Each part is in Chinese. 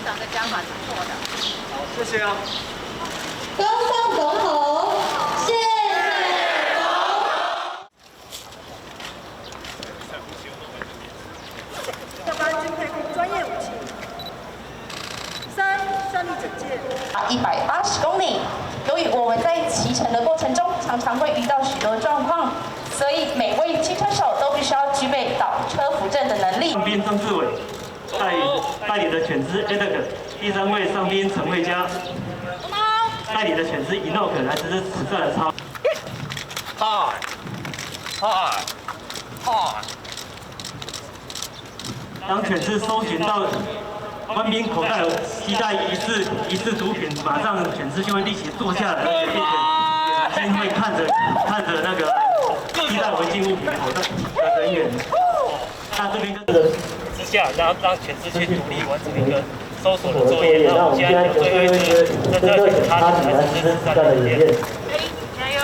党的讲法是错的。好，谢谢啊。高尚总统，谢谢总统。要帮军配备专业武器。3、顺利警戒。180公里。由于我们在骑乘的过程中，常常会遇到许多状况，所以每位机车手都必须要具备倒车扶正的能力。上宾郑志伟带领的犬只 Edgar， 第3位上宾陈慧佳，带领的犬只 Enoch 来实施实战的操。当犬只搜寻到官兵口袋携带疑似毒品，马上犬只就会立即坐下来，而且眼睛会看着那个携带违禁物品口袋的人员。那这边之下，让犬只去独立完成一个搜索的作业。那我们现在有最后一只针对他来实施实战的演练。加油！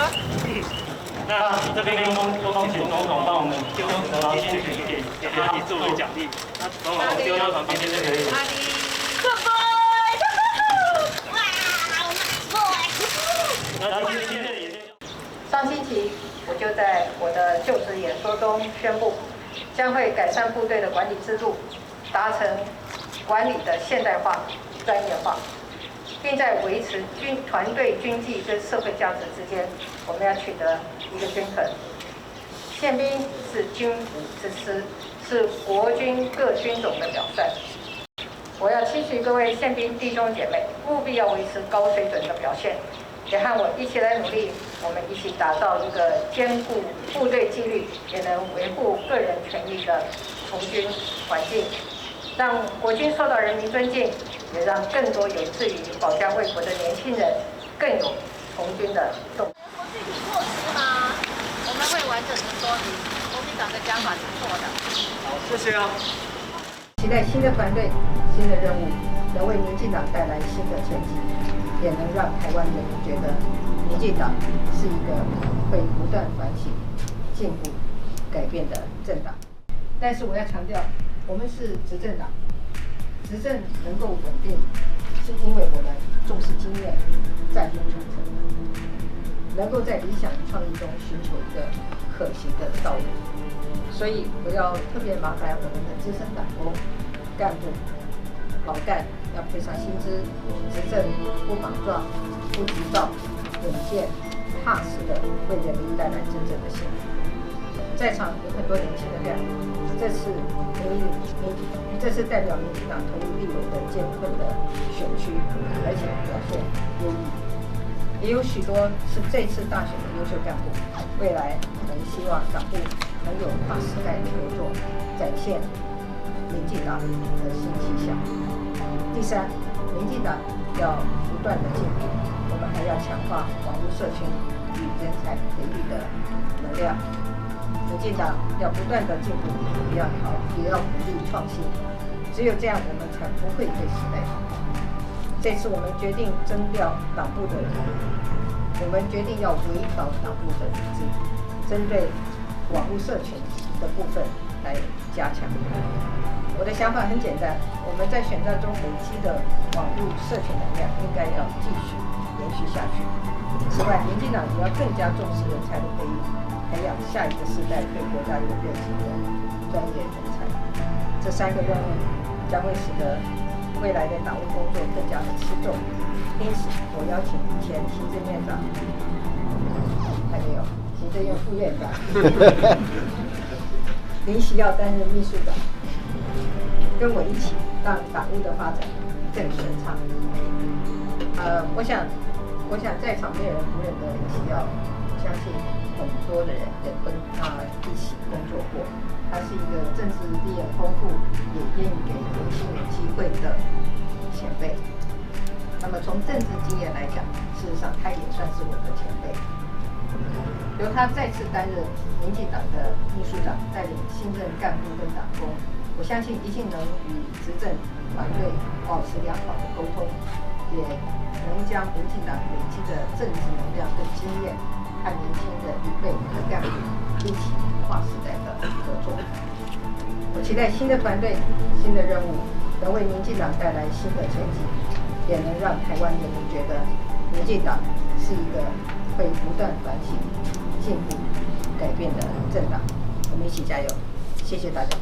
那这边跟恭请总统帮我们丢毛巾给阿迪作为奖励。那总统丢到旁边就可以了。阿迪，上星期我就在我的就职演说中宣布，将会改善部队的管理制度，达成管理的现代化、专业化，并在维持团队军纪跟社会价值之间，我们要取得一个均衡。宪兵是军武之师，是国军各军种的表率。我要期许各位宪兵弟兄姐妹，务必要维持高水准的表现，也和我一起来努力，我们一起打造一个兼顾部队纪律，也能维护个人权益的从军环境，让国军受到人民尊敬，也让更多有志于保家卫国的年轻人更有从军的动力。具体措施吗？我们会完整的说明，国民党的讲法是错的。好，谢谢啊。期待新的团队、新的任务，能为民进党带来新的前景，也能让台湾人民觉得民进党是一个会不断反省、进步、改变的政党。但是我要强调，我们是执政党，执政能够稳定，是因为我们重视经验、在乎传承，能够在理想与创意中寻求一个可行的道路。所以我要特别麻烦我们的资深党工、干部、老干要配上薪资，执政不莽撞、不急躁、稳健、踏实的为人民带来真正的幸福。在场有很多年轻的干部，这次代表民进党投入立委的艰困的选区，而且表现优异，也有许多是这次大选的优秀干部。未来我们希望党部能有跨时代的合作，展现民进党的新气象。第三，民进党要不断的进步，我们还要强化网络社群与人才培育的能量。民进党要不断的进步，也要鼓励创新，只有这样，我们才不会被时代淘汰。这次我们决定征调党部的人，我们决定要围导党部的组织，针对网络社群的部分来加强。我的想法很简单，我们在选战中累积的网络社群能量应该要继续延续下去。此外，民进党也要更加重视人才的培育，培养下一个世代对国家有热情的专业人才。这3个任务将会使得未来的党务工作更加的吃重。因此，我邀请前行政院长，还没有行政院副院长林喜耀担任秘书长，跟我一起让党务的发展更顺畅。我想在场没有人不认得林喜耀，我相信很多的人也跟他一起工作过。他是一个政治历练丰富，也愿意给年轻人机会的前辈。那么从政治经验来讲，事实上他也算是我的前辈。由他再次担任民进党的秘书长，带领新任干部跟党工，我相信一定能与执政团队保持良好的沟通，也能将民进党累积的政治能量跟经验，和年轻的一辈和干部一起跨时代的合作。我期待新的团队、新的任务，能为民进党带来新的前景，也能让台湾人民觉得民进党是一个会不断反省、进步、改变的政党。我们一起加油！谢谢大家。